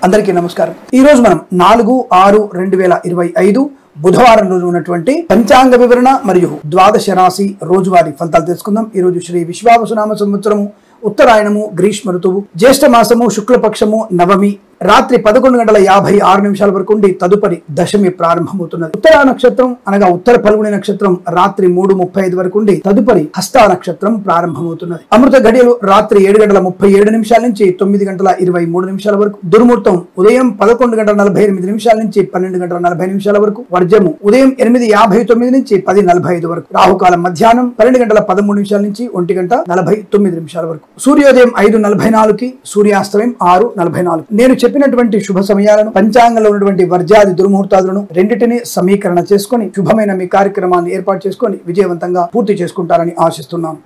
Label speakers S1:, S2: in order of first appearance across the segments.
S1: అందరికీ నమస్కారం। ఈ రోజు మనం 4/6/2025 బుధవారం రోజు ఉన్నటువంటి పంచాంగ వివరణ మరియు ద్వాదశ రాశి రోజువారీ ఫలితాలు తెలుసుకుందాం। ఈ రోజు శ్రీ విశ్వావసునామ సంవత్సరము ఉత్తరాయణము గ్రీష్మ ఋతువు జ్యేష్ఠ మాసము శుక్లపక్షము నవమి రాత్రి 11:56 వరకు ఉండి తదుపరి దశమి ప్రారంభమవుతున్నది। ఉత్తర నక్షత్రం అనగా ఉత్తర ఫల్గుని నక్షత్రం రాత్రి 3:35 వరకు ఉండి తదుపరి హస్త నక్షత్రం ప్రారంభమవుతున్నది। అమృత గడియలు రాత్రి 7:37 నుంచి 9:23 వరకు, దుర్ముహూర్తం ఉదయం 11:48 నుంచి 12:40 వరకు, వర్జము ఉదయం 8:59 నుంచి 10:45 వరకు, రాహుకాలం మధ్యాహ్నం 12:13 నుంచి 1:49 వరకు, సూర్యోదయం 5:44కి, సూర్యాస్తమయం 6:44। నేను చెప్పినటువంటి శుభ సమయాలను పంచాంగంలో ఉన్నటువంటి వర్జాది దుర్ముహూర్తాలను రెండింటినీ సమీకరణ చేసుకొని శుభమైన మీ కార్యక్రమాన్ని ఏర్పాటు చేసుకొని విజయవంతంగా పూర్తి చేసుకుంటారని ఆశిస్తున్నాను।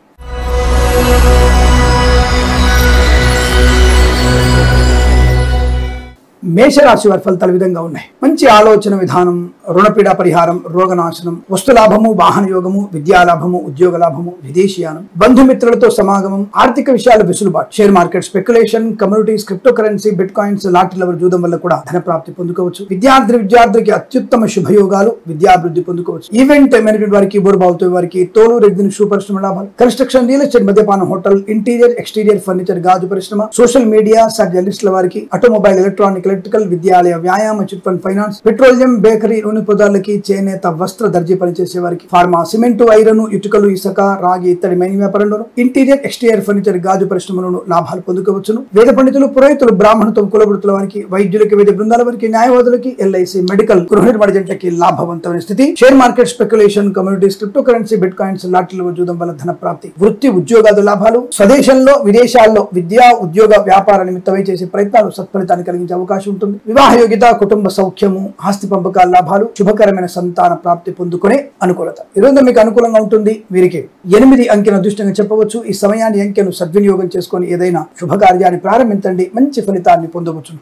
S1: మేషరాశి వారి ఫలితాలు విధంగా ఉన్నాయి। మంచి ఆలోచన విధానం, రుణపీడ పరిహారం, రోగనాశనం, వస్తులాభము, వాహన యోగము, విద్యాలాభము, ఉద్యోగ లాభము, విదేశీయానం, బంధుమిత్రులతో సమాగమం, ఆర్థిక విషయాల వెసులుబాటు, share market speculation, communities, crypto currency, bit coins, లాటరీల జూదం వల్ల కూడా ధన ప్రాప్తి పొందుకోవచ్చు। విద్యార్థికి అత్యుత్తమ శుభయోగాలు, విద్యాభివృద్ధి పొందుకోవచ్చు। ఈవెంట్ మేనేజ్మెంట్ వారికి, బోర్బావుతో వారికి, తోలు రెగ్జిన్ షూ పరిశ్రమ లాభాలు, కన్స్ట్రక్షన్, రియల్ ఎస్టేట్, మద్యపానం, హోటల్, ఇంటీరియర్ ఎక్స్టీరియర్ ఫర్నిచర్, గాజు పరిశ్రమ, సోషల్ మీడియా, జర్నలిస్టుల వారికి, ఆటోమొబైల్, ఎలక్ట్రానిక్, ఎలక్ట్రికల్, విద్యాలయ, వ్యాయామ, chit fund, finance, petroleum, bakery, నూనె పదార్థాలకి, చేనేత, వస్త్ర, దర్జీ పనిచేసే వారికి, ఫార్మా, సిమెంటు, ఐరన్, ఇటుకలు, ఇసుక, రాగి ఇత్తడి మైని వ్యాపారంలోను, ఇంటీరియర్ ఎక్స్టీరియర్ ఫర్నిచర్, గాజు పరిశ్రమలోను లాభాలు పొందుకోవచ్చును। వేద పండితులు, పురోహితులు, బ్రాహ్మణత్వం, కులవృత్తుల వారికి, వైద్యులకి, వైద్య బృందాల వారికి, న్యాయవాదులకి, ఎల్ఐసి, మెడికల్, గృహ నిర్మాణ జంటలకి లాభవంతమైన స్థితి। Share market speculation, communities, crypto currency, bit coins, లాటరీల జూదం వల్ల ధన ప్రాప్తి, వృత్తి ఉద్యోగాలు లాభాలు, స్వదేశంలో విదేశాల్లో విద్యా ఉద్యోగ వ్యాపార నిమిత్తమై చేసే ప్రయత్నాలు సత్ఫలితాన్ని కలిగించే అవకాశం ఉంటుంది। వివాహ యోగ్యత, కుటుంబ సౌఖ్యము, ఆస్తి పంపకాల లాభాలు, శుభకరమైన సంతాన ప్రాప్తి పొందుకునే అనుకూలత। ఈరోజు మీకు అనుకూలంగా ఉంటుంది। వీరికి 8 అంకెను అదృష్టంగా చెప్పవచ్చు। ఈ సమయాన్ని అంకెను సద్వినియోగం చేసుకొని ఏదైనా శుభకార్యాన్ని ప్రారంభించండి, మంచి ఫలితాన్ని పొందవచ్చు।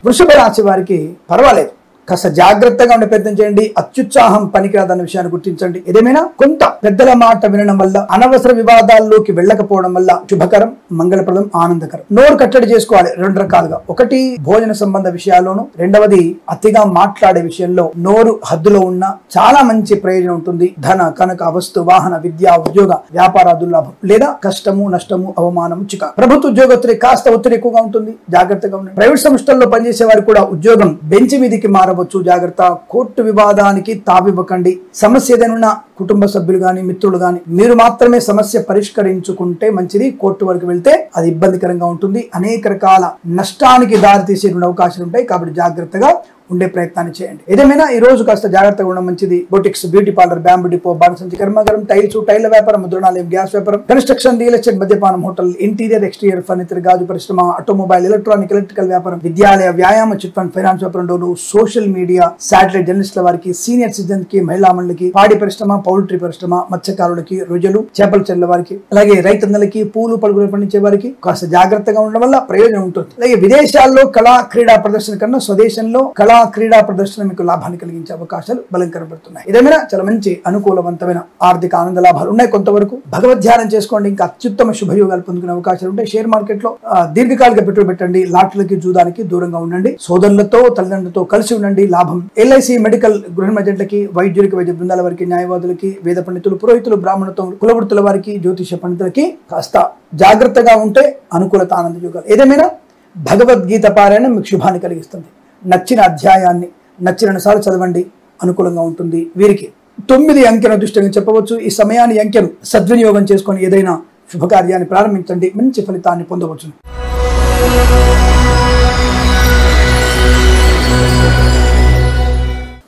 S1: వృషభ రాశి వారికి పర్వాలేదు, కాస్త జాగ్రత్తగా ఉండే ప్రయత్నం చేయండి। అత్యుత్సాహం పనికిరాదన్న విషయాన్ని గుర్తించండి। ఏదేమైనా కొంత పెద్దల మాట వినడం వల్ల, అనవసర వివాదాల్లోకి వెళ్ళకపోవడం వల్ల శుభకరం, మంగళప్రదం, ఆనందకరం। నోరు కట్టడి చేసుకోవాలి 2 రకాలుగా। ఒకటి భోజన సంబంధ విషయాల్లోనూ, రెండవది అతిగా మాట్లాడే విషయంలో నోరు హద్దులో ఉన్న చాలా మంచి ప్రయోజనం ఉంటుంది। ధన, కనక, వస్తు, వాహన, విద్యా, ఉద్యోగ, వ్యాపారాదుల లాభం లేదా కష్టము, నష్టము, అవమానము, చికాకు। ప్రభుత్వ ఉద్యోగస్తులు కాస్త ఒత్తిడి ఎక్కువగా ఉంటుంది, జాగ్రత్తగా ఉండండి। ప్రైవేట్ సంస్థల్లో పనిచేసే వారు కూడా ఉద్యోగం బెంచ్ మీదికి మారవచ్చు, జాగ్రత్త। కోర్టు వివాదానికి తావివ్వకండి। సమస్య ఏదైనా కుటుంబ సభ్యులు గాని, మిత్రులు గాని, మీరు మాత్రమే సమస్య పరిష్కరించుకుంటే మంచిది। కోర్టు వరకు వెళ్తే అది ఇబ్బందికరంగా ఉంటుంది, అనేక రకాల నష్టానికి దారితీసే అవకాశాలు ఉంటాయి। కాబట్టి జాగ్రత్తగా ఉండే ప్రయత్నాన్ని చేయండి। ఏదేమైనా ఈ రోజు కాస్త జాగ్రత్తగా ఉండడం మంచిది। Boutiques, beauty parlour, bamboo depot, బాణసంచి కర్మాగారం, టైల వ్యాపారం, ముద్రణాలయం, గ్యాస్ వ్యాపారం, కన్స్ట్రక్షన్, రియల్ ఎస్టేట్, మద్యపానం, హోటల్, ఇంటీరియర్ ఎక్స్టీరియర్ ఫర్నిచర్, గాజు పరిశ్రమ, ఆటోమొబైల్, ఎలక్ట్రానిక్, ఎలక్ట్రికల్ వ్యాపారం, విద్యాలయ, వ్యాయామ, చిట్ ఫండ్, ఫైనాన్స్ వ్యాపారంలోను, సోషల్ మీడియా, శాటిలైట్ జర్నలిస్టుల వారికి, సీనియర్ సిటిజన్ కి, మహిళా మండలికి, పాడి పరిశ్రమ, పౌల్ట్రీ పరిశ్రమ, మత్స్యకారులకి, రొయ్యలు, చేపల చెర్ల వారికి, అలాగే రైతన్నలకి, పూలు పలుకులు పండించే వారికి కాస్త జాగ్రత్తగా ఉండడం వల్ల ప్రయోజనం ఉంటుంది। అలాగే విదేశాల్లో కళా క్రీడా ప్రదర్శన కన్నా స్వదేశంలో కళా క్రీడా ప్రదర్శన మీకు లాభాన్ని కలిగించే అవకాశాలు బలం కనబడుతున్నాయి। ఏదేమైనా చాలా మంచి అనుకూలవంతమైన ఆర్థిక ఆనంద లాభాలు ఉన్నాయి। కొంతవరకు భగవద్ ధ్యానం చేసుకోండి, ఇంకా అత్యుత్తమ శుభయోగాలు పొందుకునే అవకాశాలు ఉంటాయి। షేర్ మార్కెట్ లో దీర్ఘకాలిక పెట్టుబడి పెట్టండి, లాటరీలకి, జూదానికి దూరంగా ఉండండి। సోదరులతో, తల్లిదండ్రులతో కలిసి ఉండండి, లాభం। ఎల్ఐసి, మెడికల్, గృహ నిర్మాణాలకి, వైద్యులకి, వైద్య బృందాల వారికి, న్యాయవాదులకి, వేద పండితులు, పురోహితులు, బ్రాహ్మణత్వం, కులవృత్తుల వారికి, జ్యోతిష పండితులకి కాస్త జాగ్రత్తగా ఉంటే అనుకూలత, ఆనంద యోగాలు। ఏదేమైనా భగవద్గీత పారాయణం మీకు శుభాన్ని కలిగిస్తుంది। నచ్చిన అధ్యాయాన్ని నచ్చిన సార్లు చదవండి, అనుకూలంగా ఉంటుంది। వీరికి 9 అంకెను అదృష్టంగా చెప్పవచ్చు। ఈ సమయాన్ని అంకెను సద్వినియోగం చేసుకొని ఏదైనా శుభకార్యాన్ని ప్రారంభించండి, మంచి ఫలితాన్ని పొందవచ్చు।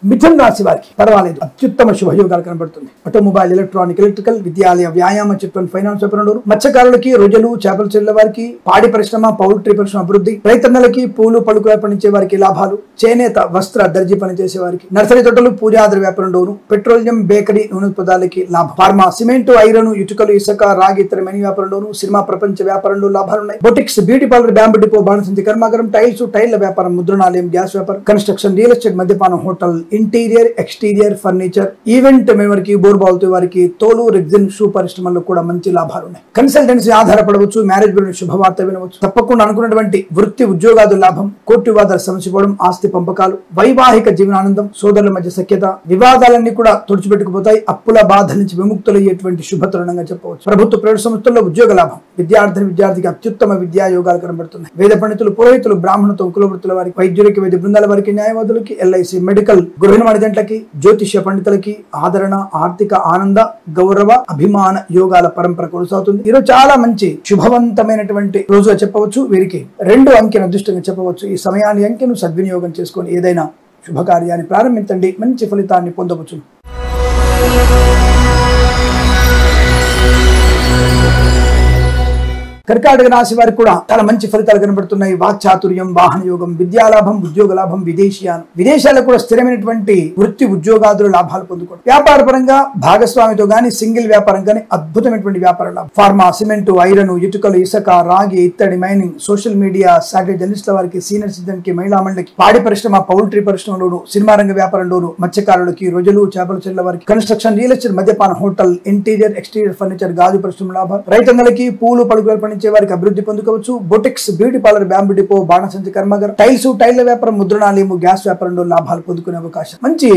S1: మిథున రాశి వారికి పర్వాలేదు, అత్యుత్తమ శుభయోగాలు కనబడుతుంది। ఆటోమొబైల్, ఎలక్ట్రానిక్, ఎలక్ట్రికల్, విద్యాలయ, వ్యాయామ, చిట్ ఫండ్, ఫైనాన్స్ వ్యాపారంలోను, మత్స్యకారులకి, రొయ్యలు, చేపల చెర్ల వారికి, పాడి పరిశ్రమ, పౌల్ట్రీ పరిశ్రమ అభివృద్ధి, రైతన్నలకి, పూలు పలుకులు పండించే వారికి లాభాలు, చేనేత, వస్త్ర, దర్జీ పనిచేసే వారికి, నర్సరీ తోటలు, పూజాద్ర వ్యాపారంలోను, పెట్రోలియం, బేకరీ, నూనె పదార్థాలకి లాభం, ఫార్మా, సిమెంటు, ఐరన్, ఇటుకలు, ఇసుక, రాగి ఇతర మైని వ్యాపారంలోను, సినిమా ప్రపంచ వ్యాపారంలో లాభాలు ఉన్నాయి। Boutiques, beauty parlour, bamboo depot, బాణసంచి కర్మాగారం, టైల వ్యాపారం, ముద్రణాలయం, గ్యాస్ వ్యాపారం, కన్స్ట్రక్షన్, రియల్ ఎస్టేట్, మద్యపానం, hotel, interior exterior furniture, event వారికి, బోర్బాల్తో వారికి, తోలు రెగ్జిన్ షూ పరిశ్రమల్లో కూడా మంచి లాభాలు ఉన్నాయి. కన్సల్టెన్సీ ఆధారపడవచ్చు, మ్యారేజ్ గురించి శుభవార్త వినవచ్చు. తప్పకుండా అనుకున్నటువంటి వృత్తి ఉద్యోగాదు లాభం, కోర్టు వివాదాలు సమసిపోవడం, ఆస్తి పంపకాలు, వైవాహిక జీవనానందం, సోదరుల మధ్య సఖ్యత, వివాదాలన్నీ కూడా తుడిచిపెట్టుకుపోతాయి. అప్పుల బాధ నుంచి విముక్తులయ్యేటువంటి శుభతరుణంగా చెప్పవచ్చు. ప్రభుత్వ ప్రైవేట్ సంస్థల్లో ఉద్యోగ లాభం, విద్యార్థికి అత్యుత్తమ విద్యా యోగాలు కనబడుతున్నాయి. వేద పండితులు, పురోహితులు, బ్రాహ్మణత్వం, కులవృత్తుల వారికి, వైద్యులకి, వైద్య బృందాల వారికి, న్యాయవాదులకి, ఎల్ఐసి మెడికల్, గృహిణి జంటలకి, జ్యోతిష్య పండితులకి ఆదరణ, ఆర్థిక ఆనంద, గౌరవ, అభిమాన యోగాల పరంపర కొనసాగుతుంది. ఈరోజు చాలా మంచి శుభవంతమైనటువంటి రోజుగా చెప్పవచ్చు. వీరికి 2 అంకెను అదృష్టంగా చెప్పవచ్చు. ఈ సమయాన్ని అంకెను సద్వినియోగం చేసుకొని ఏదైనా శుభకార్యాన్ని ప్రారంభించండి, మంచి ఫలితాన్ని పొందవచ్చు. కర్కాటక రాశి వారికి కూడా చాలా మంచి ఫలితాలు కనబడుతున్నాయి. వాక్చాతుర్యం, వాహన యోగం, విద్యాలాభం, ఉద్యోగ లాభం, విదేశీయానం, విదేశాల్లో కూడా స్థిరమైనటువంటి వృత్తి ఉద్యోగాదుల లాభాలు పొందుకోవడం. వ్యాపార పరంగా భాగస్వామితో గానీ, సింగిల్ వ్యాపారం కానీ అద్భుతమైనటువంటి వ్యాపార లాభం. ఫార్మా, సిమెంటు, ఐరన్, ఇటుకలు, ఇసుక, రాగి, ఇత్తడి, మైనింగ్, సోషల్ మీడియా, శాటిలైట్ జర్నలిస్టుల వారికి, సీనియర్ సిటిజన్ కి, మహిళా మండలికి, పాడి పరిశ్రమ, పౌల్ట్రీ పరిశ్రమలోను, సినిమా రంగ వ్యాపారంలోను, మత్స్యకారులకి, రొయ్యలు, చేపల చెట్ల వారికి, కన్స్ట్రక్షన్, రియల్ ఎస్టేట్, మద్యపాన, హోటల్, ఇంటీరియర్ ఎక్స్టీరియర్ ఫర్నిచర్, గాజు పరిశ్రమ లాభాలు. రైతన్నలకి, పూలు పలుకులు వారికి అభివృద్ధి పొందుకోవచ్చు. Boutiques, beauty parlour, bamboo depot, బాణసంచి కర్మాగారం, టైల్స్, టైల్ల వ్యాపారం, ముద్రణాలయము, గ్యాస్ వ్యాపారంలో లాభాలు పొందుకునే అవకాశం. మంచి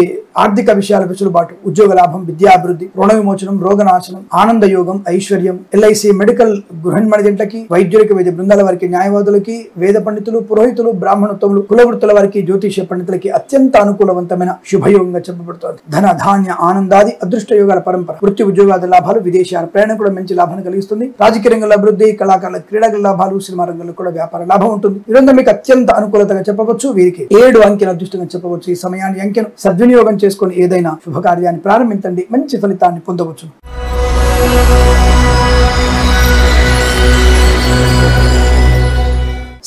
S1: ఆర్థిక విషయాల వెసులుబాటు, ఉద్యోగ లాభం, విద్యాభివృద్ధి, రుణ విమోచనం, రోగనాశనం, ఆనంద యోగం, ఐశ్వర్యం, ఎల్ఐసి మెడికల్, గృహిణి జంటలకి, వైద్యులకి, వైద్య బృందాల వారికి, న్యాయవాదులకి, వేద పండితులు, పురోహితులు, బ్రాహ్మణత్వములు, కులవృత్తుల వారికి, జ్యోతిష్య పండితులకి అత్యంత అనుకూలవంతమైన శుభయోగంగా చెప్పబడుతోంది. ధన, ధాన్య, ఆనందాది అదృష్ట యోగాల పరంపర, వృత్తి ఉద్యోగాల లాభాలు, విదేశాల ప్రయాణం కూడా మంచి లాభాన్ని కలిగిస్తుంది. రాజకీయ రంగంలో అభివృద్ధి, కళాకారుల క్రీడల లాభాలు, సినిమా రంగంలో కూడా వ్యాపార లాభం ఉంటుంది. ఈరోజు మీకు అత్యంత అనుకూలతగా చెప్పవచ్చు. వీరికి 7 అంకెను అదృష్టంగా చెప్పవచ్చు. ఈ సమయాన్ని అంకెను సద్వినియోగం చేసుకుని ఏదైనా శుభకార్యాన్ని ప్రారంభించండి, మంచి ఫలితాన్ని పొందవచ్చు.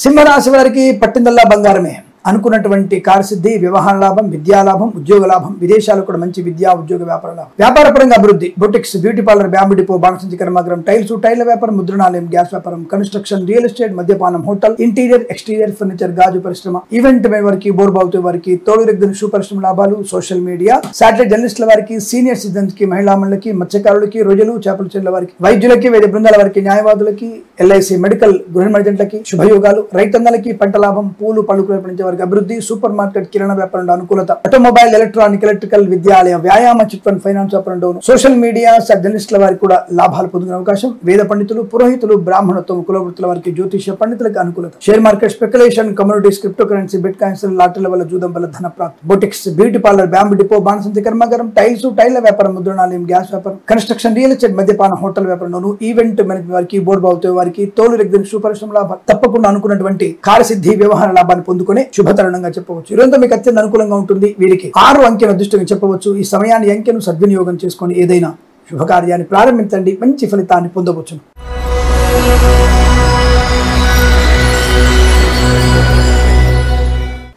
S1: సింహరాశి వారికి పట్టిందల్లా బంగారమే. అనుకున్నటువంటి కార్యసిద్ధి, వ్యవహార లాభం, విద్యాలాభం, ఉద్యోగ లాభం, విదేశాలు కూడా మంచి విద్యా, ఉద్యోగ, వ్యాపార లాభం. వ్యాపార పరంగా అభివృద్ధి, boutiques, beauty parlour, bamboo depot, బాణసంచి కర్మాగారం, టైల్స్, టైల్ల వ్యాపారం, ముద్రణాలయం, గ్యాస్ వ్యాపారం, కన్స్ట్రక్షన్, రియల్ ఎస్టేట్, మద్యపానం, హోటల్, ఇంటీరియర్ ఎక్స్టీరియర్ ఫర్నిచర్, గాజు పరిశ్రమ, ఈవెంట్ వారికి, బోర్బాల్తో వారికి, తోలు రెగ్గిన షూ పరిశ్రమ లాభాలు, సోషల్ మీడియా, శాటిలైట్ జర్నలిస్టుల వారికి, సీనియర్ సిటిజన్స్ కి, మహిళా మండలికి, మత్స్యకారులకి, రొయ్యలు, చేపల చెట్ల వారికి, వైద్యులకి, వైద్య బృందాల వారికి, న్యాయవాదులకి, ఎల్ఐసి మెడికల్, గృహిణి జంటలకి శుభయోగాలు. రైతన్నలకి పంట లాభం, పూలు పలుకులు పండించే వారికి అభివృద్ధి. సూపర్ మార్కెట్, కిరాణా వ్యాపారంలో అనుకూలత. ఆటోమొబైల్, ఎలక్ట్రానిక్, ఎలక్ట్రికల్, విద్యాలయ, వ్యాయామ, చిట్ ఫండ్, ఫైనాన్స్ వ్యాపారంలో, సోషల్ మీడియా, జర్నలిస్టుల వారికి కూడా లాభాలు పొందుకునే అవకాశం. వేద పండితులు, పురోహితులు, బ్రాహ్మణత్వం, కులవృత్తుల వారికి, జ్యోతిష్య పండితులకు అనుకూలత. Share market, speculation, communities, crypto currency, bit coins, లాటరీల వల్ల, జూదం వల్ల ధన ప్రాప్తి. Boutiques, beauty parlour, bamboo depot, బాణసంచి కర్మాగారం, టైల్స్, టైల్ల వ్యాపారం, ముద్రణాలయం, గ్యాస్ వ్యాపారం, కన్స్ట్రక్షన్, రియల్ ఎస్టేట్, మద్యపాన, హోటల్ వ్యాపారంలోను, ఈవెంట్ మేనేజ్మెంట్ వారికి, బోర్బాల్తో వారికి, తోలు రెగ్గిన షూ పరిశ్రమ లాభాలు. తప్పకుండా అనుకున్నటువంటి కార్యసిద్ధి, వ్యవహార లాభాన్ని పొందుకునే శుభతరుణంగా చెప్పవచ్చు. ఈరోజు మీకు అత్యంత అనుకూలంగా ఉంటుంది. వీరికి 6 అంకెను అదృష్టంగా చెప్పవచ్చు. ఈ సమయాన్ని అంకెను సద్వినియోగం చేసుకొని ఏదైనా శుభకార్యాన్ని ప్రారంభించండి, మంచి ఫలితాన్ని పొందవచ్చు.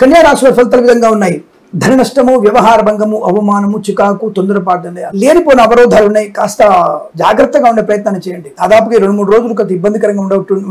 S1: కన్యా రాశి వారి ఫలితాల విధంగా ఉన్నాయి. ధన నష్టము, వ్యవహార భంగము, అవమానము, చికాకు, తొందరపాటు, లేనిపోయిన అవరోధాలు ఉన్నాయి. కాస్త జాగ్రత్తగా ఉండే ప్రయత్నాన్ని చేయండి. దాదాపుగా 2-3 రోజులు కొంత ఇబ్బందికరంగా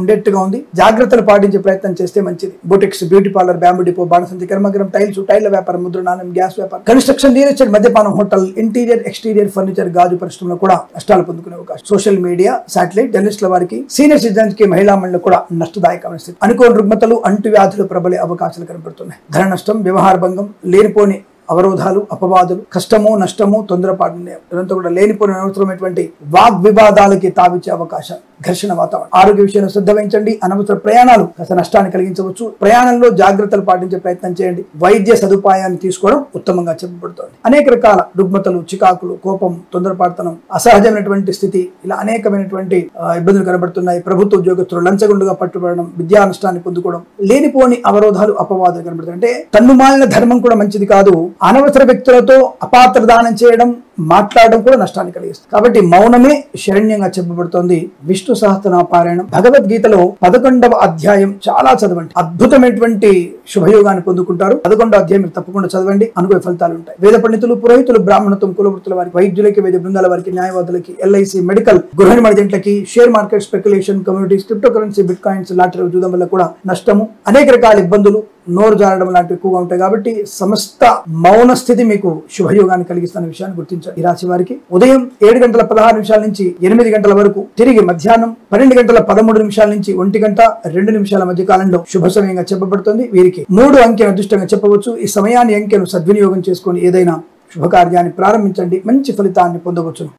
S1: ఉండేట్టుగా ఉంది. జాగ్రత్తలు పాటించే ప్రయత్నం చేస్తే మంచిది. Boutiques, beauty parlour, bamboo depot, బాణసంచి కర్మాగారం, టైల్స్, టైల్ల వ్యాపారం, ముద్రణాలయం, గ్యాస్ వ్యాపారం, కన్స్ట్రక్షన్, రియల్ ఎస్టేట్, మద్యపానం, హోటల్, ఇంటీరియర్ ఎక్స్టీరియర్ ఫర్నిచర్, గాజు పరిశ్రమలో కూడా నష్టాలు పొందుకునే అవకాశం. సోషల్ మీడియా, శాటిలైట్ జర్నలిస్టుల వారికి, సీనియర్ సిటిజన్స్ కి, మహిళా మండలి కూడా నష్టదాయకమైన స్థితి. అనుకోని రుగ్మతలు, అంటువ్యాధులు ప్రబలే అవకాశాలు కనబడుతున్నాయి. ధన నష్టం, వ్యవహార భంగం, లేనిపోని అవరోధాలు, అపవాదులు, కష్టము, నష్టము, తొందరపాటు, ఇదంతా కూడా లేనిపోయిన అనవసరమైనటువంటి వాగ్వివాదాలకి తావిచ్చే అవకాశం. ఘర్షణ వాతావరణం. ఆరోగ్య విషయంలో శ్రద్ధ వహించండి. అనవసర ప్రయాణాలు కాస్త నష్టాన్ని కలిగించవచ్చు. ప్రయాణంలో జాగ్రత్తలు పాటించే ప్రయత్నం చేయండి. వైద్య సదుపాయాన్ని తీసుకోవడం ఉత్తమంగా చెప్పబడుతోంది. అనేక రకాల రుగ్మతలు, చికాకులు, కోపం, తొందరపాటుతనం, అసహజమైనటువంటి స్థితి, ఇలా అనేకమైనటువంటి ఇబ్బందులు కనబడుతున్నాయి. ప్రభుత్వ ఉద్యోగస్తులు లంచగొండుగా పట్టుబడడం, విద్యా నష్టాన్ని పొందుకోవడం, లేనిపోని అవరోధాలు, అపవాదాలు కనబడుతున్నాయి. అంటే తన్నుమాలిన ధర్మం కూడా మంచిది కాదు. అనవసర వ్యక్తులతో అపాత్ర దానం చేయడం, మాట్లాడడం కూడా నష్టాన్ని కలిగిస్తుంది. కాబట్టి మౌనమే శరణ్యంగా చెప్పబడుతోంది. విష్ణు సహస్రనామ పారాయణం, భగవద్గీతలో 11వ అధ్యాయం చాలా చదవండి. అద్భుతమైనటువంటి శుభయోగాన్ని పొందుకుంటారు. 11వ అధ్యాయం మీరు తప్పకుండా చదవండి, అనుకునే ఫలితాలు ఉంటాయి. వేద పండితులు, పురోహితులు, బ్రాహ్మణత్వం, కులవృత్తుల వారికి, వైద్యులకి, వైద్య బృందాల వారికి, న్యాయవాదులకి, ఎల్ఐసి మెడికల్, గృహిణి జంటలకి, share market, speculation, communities, crypto currency, bit coins, lottery, జూదం వల్ల కూడా నష్టము, అనేక రకాల ఇబ్బందులు, నోరు జారడం లాంటివి ఎక్కువగా ఉంటాయి కాబట్టి సమస్త మౌన స్థితి మీకు శుభయోగాన్ని కలిగిస్తున్న విషయాన్ని గుర్తించండి. ఈ రాశి వారికి ఉదయం 7:16 నుంచి 8 గంటల వరకు, తిరిగి మధ్యాహ్నం 12:13 నుంచి 1:02 మధ్య కాలంలో శుభ సమయంగా చెప్పబడుతుంది. వీరికి 3 అంకెను అదృష్టంగా చెప్పవచ్చు. ఈ సమయాన్ని అంకెను సద్వినియోగం చేసుకొని ఏదైనా శుభకార్యాన్ని ప్రారంభించండి, మంచి ఫలితాన్ని పొందవచ్చును.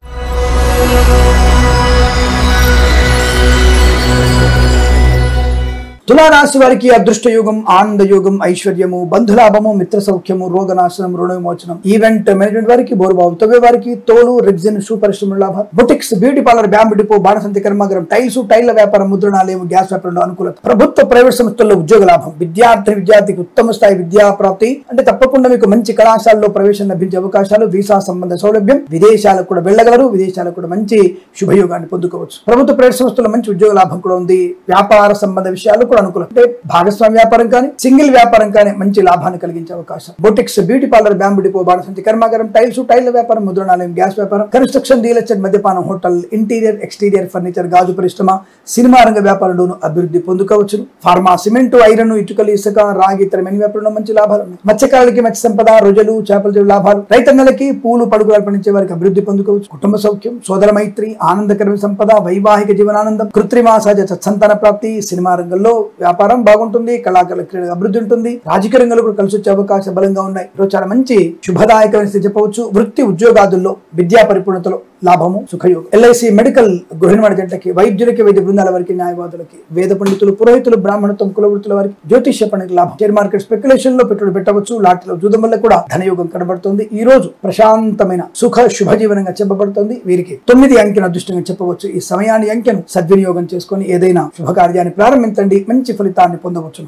S1: తులారాశి వారికి అదృష్ట యోగం, ఆనంద యోగం, ఐశ్వర్యము, బంధులాభము, మిత్ర సౌఖ్యము, రోగనాశనం, రుణ విమోచనం. ఈవెంట్ మేనేజ్మెంట్ వారికి, బోరుబావు తవ్వే వారికి, తోలు, రెగ్జిన్, షూ పరిశ్రమల లాభాలు, boutiques, beauty parlour, bamboo depot, బాణసంతి కర్మాగారం, టైల్స్, టైళ్ల వ్యాపారం, ముద్రణాలయం, గ్యాస్ వ్యాపారంలో అనుకూలత, ప్రభుత్వ ప్రైవేట్ సంస్థల్లో ఉద్యోగ లాభం, విద్యార్థికి ఉత్తమ స్థాయి విద్యా ప్రాప్తి, అంటే తప్పకుండా మీకు మంచి కళాశాలలో ప్రవేశం లభించే అవకాశాలు, వీసా సంబంధ సౌలభ్యం, విదేశాలకు కూడా వెళ్ళగలరు, విదేశాలకు కూడా మంచి శుభయోగాన్ని పొందుకోవచ్చు. ప్రభుత్వ ప్రైవేట్ సంస్థల్లో మంచి ఉద్యోగ లాభం కూడా ఉంది. వ్యాపార సంబంధ విషయాలు కూడా అనుకూలం, అంటే భాగస్వామ్య వ్యాపారం కానీ సింగిల్ వ్యాపారం కానీ మంచి లాభాన్ని కలిగించే అవకాశం. Boutiques, beauty parlour, bamboo depot, బాణసంతి కర్మాగారం, టైల్స్, టైళ్ల వ్యాపారం, ముద్రణాలయం, గ్యాస్ వ్యాపారం, కన్స్ట్రక్షన్, రియల్ ఎస్టేట్, మద్యపానం, హోటల్, ఇంటీరియర్, ఎక్స్టీరియర్ ఫర్నిచర్, గాజు పరిశ్రమ, సినిమా రంగ వ్యాపారంలోనూ అభివృద్ధి పొందుకోవచ్చు. ఫార్మా, సిమెంట్, ఐరన్, ఇటుకలు, ఇసుక, రాగి, ఇతర మెని వ్యాపారంలో మంచి లాభాలు ఉన్నాయి. మత్స్యకారులకి మత్స్య సంపద, రొయ్యలు, చేపల చెరువు లాభాలు, రైతన్నలకి పూలు పడుగులు పండించే వారికి అభివృద్ధి పొందుకోవచ్చు. కుటుంబ సౌఖ్యం, సోదర మైత్రి, ఆనందకరమైన సంపద, వైవాహిక జీవనానందం, కృత్రిమ సహజ సత్సంతాన ప్రాప్తి, సినిమా రంగంలో వ్యాపారం బాగుంటుంది, కళాకారుల క్రీడ అభివృద్ధి ఉంటుంది, రాజకీయ రంగంలో కూడా కలిసి వచ్చే అవకాశం బలంగా ఉన్నాయి. ఈరోజు చాలా మంచి శుభదాయకమైన స్థితి చెప్పవచ్చు. వృత్తి ఉద్యోగాదుల్లో విద్యా పరిపూర్ణతలో లాభము, సుఖయోగం. ఎల్ఐసి మెడికల్, గృహిణి జంటకి, వైద్యులకి, వైద్య బృందాల వారికి, న్యాయవాదులకి, వేద పండితులు, పురోహితులు, బ్రాహ్మణత్వం, కులవృత్తుల వారికి, జ్యోతిష్య పండితుల లాభం. షేర్ మార్కెట్ స్పెక్యులేషన్ లో పెట్టుబడి పెట్టవచ్చు. లాటరీలో జూదం వల్ల కూడా ధనయోగం కనబడుతుంది. ఈ రోజు ప్రశాంతమైన సుఖ శుభజీవనంగా చెప్పబడుతుంది. వీరికి 9 అంకెను అదృష్టంగా చెప్పవచ్చు. ఈ సమయాన్ని అంకెను సద్వినియోగం చేసుకుని ఏదైనా శుభకార్యాన్ని ప్రారంభించండి, మంచి ఫలితాన్ని పొందవచ్చు.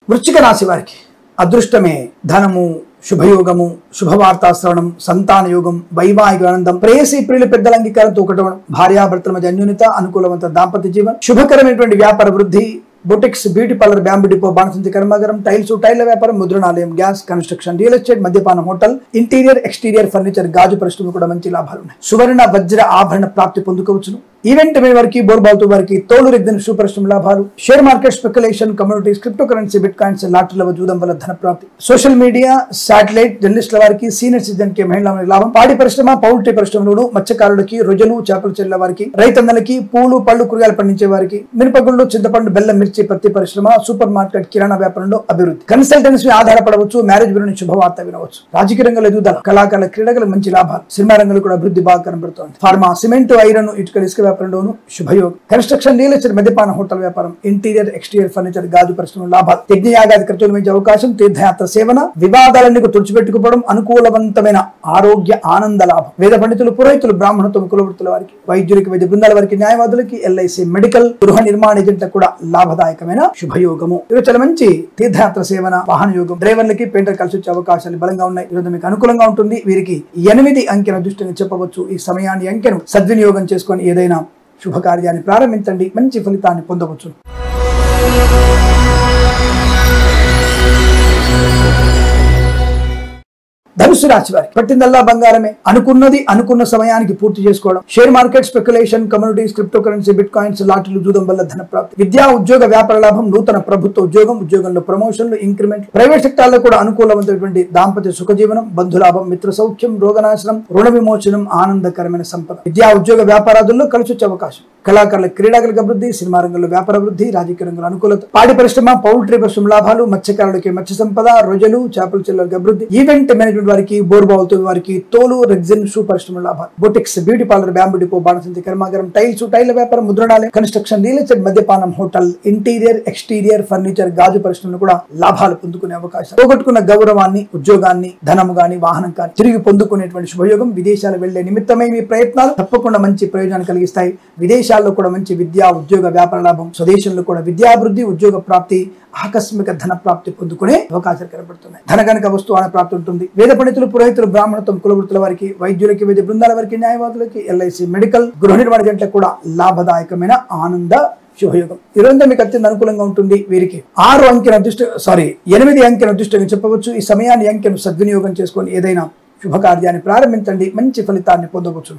S1: వృశ్చిక రాశి వారికి అదృష్టమే ధనము, శుభయోగము, శుభవార్తా శ్రవణం, సంతాన యోగం, వైవాహిక ఆనందం, ప్రేయసి ప్రియుల పెద్దల అంగీకారంతో ఒకటవడం, భార్యాభర్తల మధ్య అన్యోన్యత, అనుకూలవంత దాంపత్య జీవనం, శుభకరమైనటువంటి వ్యాపార వృద్ధి, boutiques, beauty parlour, bamboo depot, బాణసంతి కర్మాగారం, టైల్స్, టైళ్ల వ్యాపారం, ముద్రణాలయం, గ్యాస్, కన్స్ట్రక్షన్, రియల్ ఎస్టేట్, మద్యపానం, హోటల్, ఇంటీరియర్, ఎక్స్టీరియర్ ఫర్నిచర్, గాజు పరిశ్రమ కూడా మంచి లాభాలు ఉన్నాయి. సువర్ణ వజ్ర ఆభరణ ప్రాప్తి పొందుకోవచ్చును. ఈవెంట్ వారికి, బోర్బాల్తో వారికి, తోలు, రెగ్జిన్, షూ పరిశ్రమ లాభాలు, share market speculation, communities, crypto currency, bit coins, లాటరీల జూదం వల్ల ధన ప్రాప్తి, సోషల్ మీడియా, శాటిలైట్, జర్నలిస్టుల వారికి, సీనియర్ సిటిజన్ కి మహిళల లాభం, పాడి పరిశ్రమ, పౌల్ట్రీ పరిశ్రమలోను, మత్స్యకారులకి, రొయ్యలు, చేపల చెరువుల వారికి, రైతన్నలకి, పూలు పళ్ళు కూరగాయలు పండించే వారికి, మినపగుళ్ళు, చింతపండు, బెల్లం, మిర్చి, పత్తి పరిశ్రమ, సూపర్ మార్కెట్, కిరాణా వ్యాపారంలో అభివృద్ధి, కన్సల్టెన్సీ ఆధారపడవచ్చు, మ్యారేజ్ బ్యూరో నుంచి శుభవార్త వినవచ్చు, రాజకీయ రంగంలో ఎదుగుదల, కళాకారుల క్రీడలకు మంచి లాభాలు, సినిమా రంగంలో కూడా అభివృద్ధి బాగా కనబడుతోంది. ఫార్మా, సిమెంట్, ఐరన్, ఇటుకల, ఇసుక వ్యాపారంలోను శుభయోగం, కన్స్ట్రక్షన్, రియల్ ఎస్టేట్, మద్యపాన, హోటల్ వ్యాపారం, ఇంటీరియర్, ఎక్స్టీరియర్ ఫర్నిచర్, గాజు పరిశ్రమ లాభాలు, యజ్ఞయాగాది ఖర్చులు పెంచే అవకాశం, తీర్థయాత్ర సేవన, వివాదాలన్నీ తుడిచిపెట్టుకుపోవడం, అనుకూలవంతమైన ఆరోగ్య ఆనంద లాభం, వేద పండితులు, పురోహితులు, బ్రాహ్మణత్వం, కులవృత్తుల వారికి, వైద్యులకి, వైద్య బృందాల వారికి, న్యాయవాదులకి, ఎల్ఐసి మెడికల్, గృహ నిర్మాణ ఏజెంట్లకు కూడా లాభదాయకమైన శుభయోగము. ఇది చాలా మంచి తీర్థయాత్ర సేవన, వాహన యోగం, డ్రైవర్లకి, పెయింటర్ కలిసి వచ్చే అవకాశాలు బలంగా ఉన్నాయి. ఈరోజు మీకు అనుకూలంగా ఉంటుంది. వీరికి 8 అంకెను అదృష్టంగా చెప్పవచ్చు. ఈ సమయాన్ని అంకెను సద్వినియోగం చేసుకొని ఏదైనా శుభకార్యాన్ని ప్రారంభించండి, మంచి ఫలితాన్ని పొందవచ్చు. ధనుసు రాశి వారికి పట్టిందల్లా బంగారమే. అనుకున్నది అనుకున్న సమయానికి పూర్తి చేసుకోవడం, share market speculation, communities, crypto currency, bit coins, లాటరీలు జూదం వల్ల ధన ప్రాప్తి, విద్యా ఉద్యోగ వ్యాపార లాభం, నూతన ప్రభుత్వ ఉద్యోగం, ఉద్యోగంలో ప్రమోషన్లు, ఇంక్రిమెంట్, ప్రైవేట్ సెక్టార్లో కూడా అనుకూలమైనటువంటి దాంపత్య సుఖజీవనం, బంధులాభం, మిత్ర సౌఖ్యం, రోగనాశనం, రుణ విమోచనం, ఆనందకరమైన సంపద, విద్యా ఉద్యోగ వ్యాపారాదుల్లో కలిసి వచ్చే అవకాశం, కళాకారుల క్రీడాకులకు అభివృద్ధి, సినిమా రంగంలో వ్యాపార అభివృద్ధి, రాజకీయ రంగంలో అనుకూలత, పాడి పరిశ్రమ, పౌల్ట్రీ పరిశ్రమ లాభాలు, మత్స్యకారులకి మత్స్య సంపద, రొయ్యలు, చేపల చెరువులకు అభివృద్ధి, ఈవెంట్ మేనేజ్మెంట్ వారికి, బోర్బావులతో వారికి, తోలు, రెగ్జిన్, షూ పరిశ్రమ లాభాలు, boutiques, beauty parlour, bamboo depot, బాణసంతి కర్మాగారం, టైల్స్, టైళ్ల వ్యాపారం, ముద్రణాలయం, కన్స్ట్రక్షన్, రియల్ ఎస్టేట్, మద్యపానం, హోటల్, ఇంటీరియర్, ఎక్స్టీరియర్ ఫర్నిచర్, గాజు పరిశ్రమలు కూడా లాభాలు పొందుకునే అవకాశం, పోగొట్టుకున్న గౌరవాన్ని, ఉద్యోగాన్ని, ధనము గాని, వాహనం కానీ తిరిగి పొందుకునేటువంటి శుభయోగం, విదేశాలు వెళ్లే నిమిత్తమై మీ ప్రయత్నాలు తప్పకుండా మంచి ప్రయోజనాన్ని కలిగిస్తాయి. విదేశాల్లో కూడా మంచి విద్యా ఉద్యోగ వ్యాపార లాభం, స్వదేశంలో కూడా విద్యాభివృద్ధి, ఉద్యోగ ప్రాప్తి, ఆకస్మిక ధన ప్రాప్తి పొందుకునే అవకాశాలు కనబడుతున్నాయి. ధనగనక వస్తువాన ప్రాప్తి ఉంటుంది. వేద పండితులు, పురోహితులు, బ్రాహ్మణత్వం, కులవృత్తుల వారికి, వైద్యులకి, వైద్య బృందాల వారికి, న్యాయవాదులకి, ఎల్ఐసి మెడికల్, గృహ నిర్మాణ ఏజెంట్లకు కూడా లాభదాయకమైన ఆనంద శుభయోగం. ఈరోజు మీకు అత్యంత అనుకూలంగా ఉంటుంది. వీరికి 8 అంకెను అదృష్టంగా చెప్పవచ్చు. ఈ సమయాన్ని అంకెను సద్వినియోగం చేసుకొని ఏదైనా శుభకార్యాన్ని ప్రారంభించండి, మంచి ఫలితాన్ని పొందవచ్చు.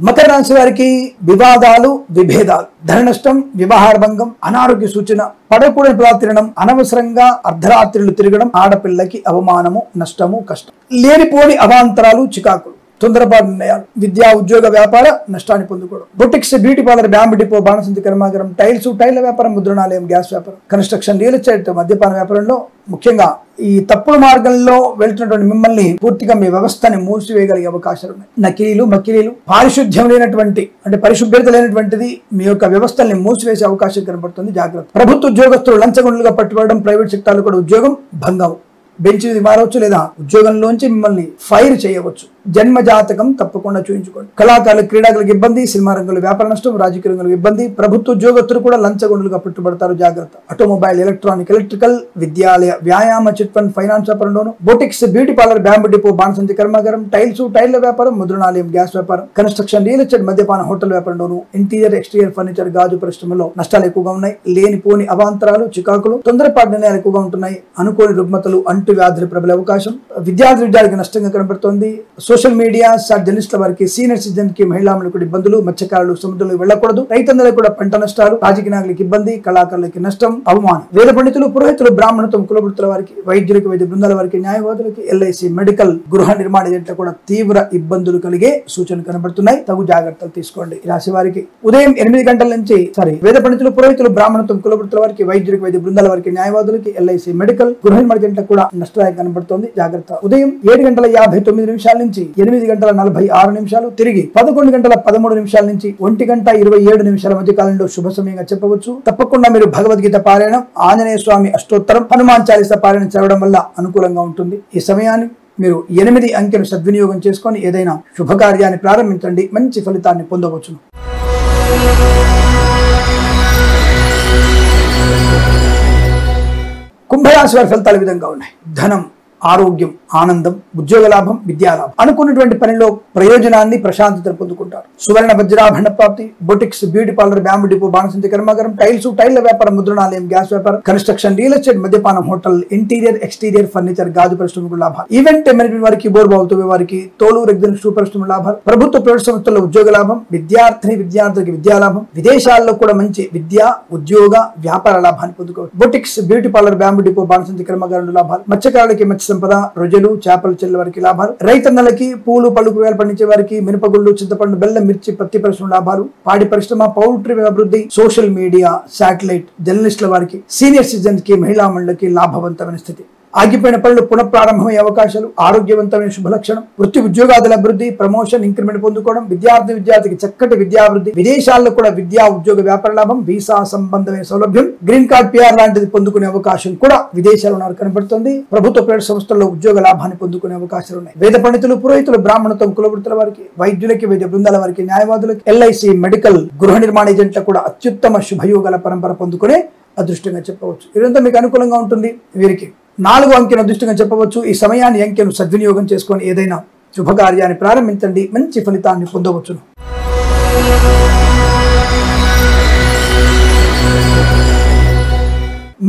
S1: మకర రాశి వారికి వివాదాలు, విభేదాలు, ధన నష్టం, వివాహార భంగం, అనారోగ్య సూచన, పడకూడని పదాలు తినడం, అనవసరంగా అర్ధరాత్రులు తిరగడం, ఆడపిల్లకి అవమానము, నష్టము, కష్టం, లేనిపోని అవాంతరాలు, చికాకులు, తొందరపాటు నిర్ణయాలు, విద్యా, ఉద్యోగ, వ్యాపార నష్టాన్ని పొందుకోవడం, boutiques, beauty parlour, bamboo depot, బాణసంచి కర్మాగారం, టైల్స్, టైళ్ల వ్యాపారం, ముద్రణాలయం, గ్యాస్ వ్యాపారం, కన్స్ట్రక్షన్, రియల్ ఎస్టేట్, మద్యపాన వ్యాపారంలో ముఖ్యంగా ఈ తప్పుడు మార్గంలో వెళ్తున్నటువంటి మిమ్మల్ని పూర్తిగా మీ వ్యవస్థని మూసివేయగలిగే అవకాశాలు ఉన్నాయి. నకిలీలు, మకిలీలు, పారిశుద్ధ్యం లేనటువంటి అంటే పరిశుభ్రత లేనటువంటిది మీ యొక్క వ్యవస్థల్ని మూసివేసే అవకాశం కనబడుతుంది. జాగ్రత్త. ప్రభుత్వ ఉద్యోగస్తులు లంచగొండలుగా పట్టుబడడం, ప్రైవేట్ సెక్టార్లో కూడా ఉద్యోగం భంగం, బెంచ్ మీద మారవచ్చు లేదా ఉద్యోగంలోంచి మిమ్మల్ని ఫైర్ చేయవచ్చు. జన్మ జాతకం తప్పకుండా చూయించుకోండి. కళాకారులు, క్రీడాకులకు ఇబ్బంది, సినిమా రంగంలో వ్యాపార నష్టం, రాజకీయ రంగంలో ఇబ్బంది, ప్రభుత్వ ఉద్యోగస్తులు కూడా లంచగొండలుగా పట్టుబడతారు. జాగ్రత్త. ఆటోమొబైల్, ఎలక్ట్రానిక్, ఎలక్ట్రికల్, విద్యాలయ, వ్యాయామ, చిట్ ఫండ్, ఫైనాన్స్ వ్యాపారంలోను, boutiques, beauty parlour, bamboo depot, బాణసంచి కర్మాగారం, టైల్స్, టైళ్ల వ్యాపారం, ముద్రణాలయం, గ్యాస్ వ్యాపారం, కన్స్ట్రక్షన్, రియల్ ఎస్టేట్, మద్యపాన, హోటల్ వ్యాపారంలోను, ఇంటీరియర్, ఎక్స్టీరియర్ ఫర్నిచర్, గాజు పరిశ్రమలో నష్టాలు ఎక్కువగా ఉన్నాయి. లేనిపోని అవాంతరాలు, చికాకులు, తొందరపాటు నిర్ణయాలు ఎక్కువగా ఉంటున్నాయి. అనుకోని రుగ్మతలు, అంటు వ్యాధులు ప్రబలే అవకాశం. విద్యార్థులకు నష్టంగా కనబడుతోంది. సోషల్ మీడియా, జర్నలిస్టుల వారికి, సీనియర్ సిటిజన్ కి, మహిళలకు ఇబ్బందులు, మత్స్యకారులు సముద్రంలో వెళ్లకూడదు, రైతులందరికీ కూడా పంట నష్టాలు, రాజకీయ నాయకులకు ఇబ్బంది, కళాకారులకి నష్టం, అవమానం. వేద పండితులు, పురోహితులు, బ్రాహ్మణత్వం, కులవృత్తుల వారికి, వైద్యులకు, వైద్య బృందాల వారికి, న్యాయవాదులకి, ఎల్ఐసి, మెడికల్, గృహ నిర్మాణ ఏజెంట్లకు కూడా తీవ్ర ఇబ్బందులు కలిగే సూచనలు కనబడుతున్నాయి. తగు జాగ్రత్తలు తీసుకోండి. ఈ రాశి వారికి ఉదయం 8 గంటల నుంచి వేద పండితులు, పురోహితులు, బ్రాహ్మణత్వం, కులవృత్తుల వారికి, వైద్యులకు, వైద్య బృందాల వారికి, న్యాయవాదులకి, ఎల్ఐసి, మెడికల్, గృహ నిర్మాణ ఏజెంట్లకు కూడా నష్టదాయకం కనబడుతోంది. జాగ్రత్త. ఉదయం 7:59 నుంచి 8:46 తిరిగి 11:13 నుంచి 1:27 మధ్య కాలంలో శుభ సమయంగా చెప్పవచ్చు. తప్పకుండా మీరు భగవద్గీత పారాయణం, ఆంజనేయ స్వామి అష్టోత్తరం, హనుమాన్ చాలీసా పారాయణం చదవడం వల్ల అనుకూలంగా ఉంటుంది. ఈ సమయాన్ని మీరు 8 అంకెను సద్వినియోగం చేసుకొని ఏదైనా శుభకార్యాన్ని ప్రారంభించండి. మంచి ఫలితాన్ని పొందవచ్చు. కుంభరాశి వారి ఫలితాలు ఈ విధంగా ఉన్నాయి. ధనం, ఆరోగ్యం, ఆనందం, ఉద్యోగ లాభం, విద్యాలాభం, అనుకున్నటువంటి పనిలో ప్రయోజనాన్ని, ప్రశాంతతను పొందుకుంటారు. సువర్ణ వజ్రాభరణ ప్రాప్తి, boutiques, beauty parlour, bamboo depot, బాణసంచి కర్మాగారం, టైల్స్, టైళ్ల వ్యాపారం, ముద్రణాలయం, గ్యాస్ వ్యాపారం, కన్స్ట్రక్షన్, రియల్ ఎస్టేట్, మద్యపానం, హోటల్, ఇంటీరియర్, ఎక్స్టీరియర్ ఫర్నిచర్, గాజు పరిశ్రమకు లాభాలు. ఈవెంట్ మేనేజ్మెంట్ వారికి, బోర్బావుతో వారికి, తోలు, రెగ్జిన్, షూ పరిశ్రమ లాభాలు. ప్రభుత్వ ప్రైవేట్ సంస్థల్లో ఉద్యోగ లాభం, విద్యార్థులకి విద్యాలాభం, విదేశాల్లో కూడా మంచి విద్యా, ఉద్యోగ, వ్యాపార లాభాన్ని పొందుకోవచ్చు. Boutiques, beauty parlour, bamboo depot, బాణసంచి కర్మాగారం లాభాలు. మత్స్యకారులకి మత్స్య సంపద, రొయ్యలు, చేపల చెల్ల వారికి లాభాలు. రైతన్నలకి, పూలు, పళ్ళు, కూరగాయలు పండించే వారికి, మినపగుళ్ళు, చింతపండు, బెల్లం, మిర్చి, పత్తి పరిశ్రమ లాభాలు. పాడి పరిశ్రమ, పౌల్ట్రీ అభివృద్ధి, సోషల్ మీడియా, శాటిలైట్, జర్నలిస్టుల వారికి, సీనియర్ సిటిజన్స్ కి, మహిళా మండలికి లాభవంతమైన స్థితి. ఆగిపోయిన పనులు పునఃప్రారంభమయ్యే అవకాశాలు, ఆరోగ్యవంతమైన శుభలక్షణం, వృత్తి ఉద్యోగాదుల అభివృద్ధి, ప్రమోషన్, ఇంక్రిమెంట్ పొందుకోవడం, విద్యార్థికి చక్కటి విద్యాభివృద్ధి, విదేశాల్లో కూడా విద్యా, ఉద్యోగ, వ్యాపార లాభం, వీసా సంబంధమైన సౌలభ్యం, గ్రీన్ కార్డ్, పిఆర్ లాంటిది పొందుకునే అవకాశం కూడా విదేశాల్లో కనబడుతుంది. ప్రభుత్వ ప్రైవేట్ సంస్థల్లో ఉద్యోగ లాభాన్ని పొందుకునే అవకాశాలు ఉన్నాయి. వేద పండితులు, పురోహితులు, బ్రాహ్మణత్వం, కులవృత్తుల వారికి, వైద్యులకి, వైద్య బృందాల వారికి, న్యాయవాదులకి, ఎల్ఐసి, మెడికల్, గృహ నిర్మాణ ఏజెంట్లకు కూడా అత్యుత్తమ శుభయోగాల పరంపర పొందుకునే అదృష్టంగా చెప్పవచ్చు. ఇదంతా మీకు అనుకూలంగా ఉంటుంది. వీరికి 4 అంకెను అదృష్టంగా చెప్పవచ్చు. ఈ సమయాన్ని, అంకెను సద్వినియోగం చేసుకొని ఏదైనా శుభకార్యాన్ని ప్రారంభించండి. మంచి ఫలితాన్ని పొందవచ్చును.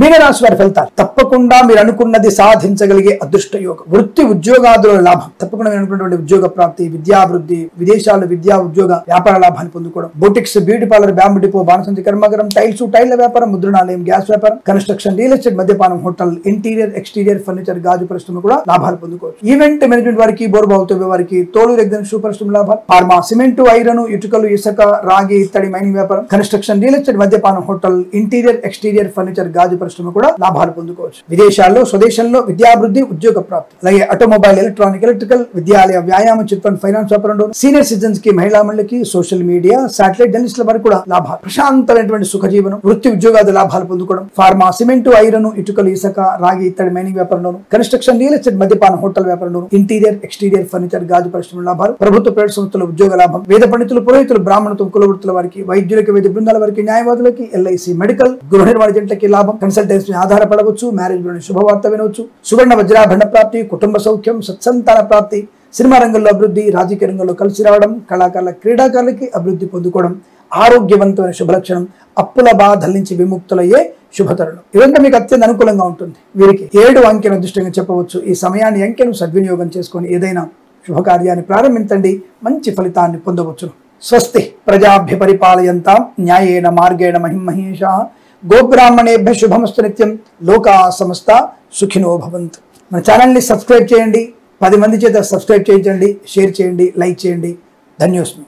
S1: మీనరాశి వారి ఫలితాలు. తప్పకుండా మీరు అనుకున్నది సాధించగలిగే అదృష్ట యోగం, వృత్తి ఉద్యోగాదుల లాభం. తప్పకుండా మీరు అనుకున్నటువంటి ఉద్యోగ ప్రాప్తి, విద్యాభివృద్ధి, విదేశాల్లో విద్యా, ఉద్యోగ, వ్యాపార లాభాన్ని పొందుకోవడం. Boutiques, beauty parlour, bamboo depot, బాణసంచి కర్మాగారం, టైల్స్, టైళ్ల వ్యాపారం, ముద్రణాలయం, గ్యాస్ వ్యాపారం, కన్స్ట్రక్షన్, రియల్ ఎస్టేట్, మద్యపానం, హోటల్, ఇంటీరియర్, ఎక్స్టీరియర్ ఫర్నిచర్, గాజు పరిశ్రమ కూడా లాభాలు పొందుకోవచ్చు. ఈవెంట్ మేనేజ్మెంట్ వారికి, బోర్బావుతో వారికి, తోలు, రెగ్జిన్, షూ పరిశ్రమ లాభాలు. ఫార్మా, సిమెంట్, ఐరన్, ఇటుకలు, ఇసుక, రాగి, ఇత్తడి, మైనింగ్ వ్యాపారం, కన్స్ట్రక్షన్, రియల్ ఎస్టేట్, మద్యపానం, హోటల్, ఇంటీరియర్, ఎక్స్టీరియర్ ఫర్నిచర్, గాజు పరిశ్రమ కూడా లాభాలు పొందుకోవచ్చు. విదేశాల్లో, స్వదేశంలో విద్యాభివృద్ధి, ఉద్యోగ ప్రాప్తి. అలాగే ఆటోమొబైల్, ఎలక్ట్రానిక్, ఎలక్ట్రికల్, విద్యాలయ, వ్యాయామ, చిట్ ఫండ్, ఫైనాన్స్ వ్యాపారంలో, సీనియర్ సిటిజన్స్ కి, మహిళా మండలికి, సోషల్ మీడియా, శాటిలైట్, జర్నలిస్టుల వారికి కూడా లాభాలు. ప్రశాంతమైనటువంటి సుఖజీవనం, వృత్తి ఉద్యోగాది లాభాలు పొందుకోవడం. ఫార్మా, సిమెంట్, ఐరన్, ఇటుకలు, ఇసుక, రాగి, ఇత్తడి, మైనింగ్ వ్యాపారంలోను, కన్స్ట్రక్షన్, రియల్ ఎస్టేట్, మద్యపానం, హోటల్ వ్యాపారంలోను, ఇంటీరియర్, ఎక్స్టీరియర్ ఫర్నిచర్, గాజు పరిశ్రమ లాభాలు. ప్రభుత్వ ప్రైవేట్ సంస్థల ఉద్యోగ లాభం. వేద పండితులు, పురోహితులు, బ్రాహ్మణత్వం, కులవృత్తుల వారికి, వైద్యులకి, వైద్య బృందాల వారికి, న్యాయవాదులకి, ఎల్ఐసి, మెడికల్, గృహ నిర్మాణ ఏజెంట్లకి లాభం. కన్సల్టెన్సీ ఆధారపడవచ్చు. మ్యారేజ్ లోని శుభవార్త వినవచ్చు. సువర్ణ వజ్రాభరణ ప్రాప్తి, కుటుంబ సౌఖ్యం, సత్సంతాన ప్రాప్తి, సినిమా రంగంలో అభివృద్ధి, రాజకీయ రంగంలో కలిసి రావడం, కళాకారుల, క్రీడాకారులకి అభివృద్ధి పొందుకోవడం, ఆరోగ్యవంతమైన శుభలక్షణం, అప్పుల బాధల నుంచి విముక్తులయ్యే శుభతరుణం. ఇదంతా మీకు అత్యంత అనుకూలంగా ఉంటుంది. వీరికి 7 అంకెను అదృష్టంగా చెప్పవచ్చు. ఈ సమయాన్ని, అంకెను సద్వినియోగం చేసుకొని ఏదైనా శుభకార్యాన్ని ప్రారంభించండి. మంచి ఫలితాన్ని పొందవచ్చు. స్వస్తి ప్రజాభ్య పరిపాలయంతాం న్యాయేన మార్గేణ మహిమహేషా గోబ్రాహ్మణేభ్య శుభమస్తు నిత్యం లోకా సమస్త సుఖినో భవంతు. మన ఛానల్ని సబ్స్క్రైబ్ చేయండి, 10 మంది చేత సబ్స్క్రైబ్ చేయించండి, షేర్ చేయండి, లైక్ చేయండి. ధన్యోస్మి.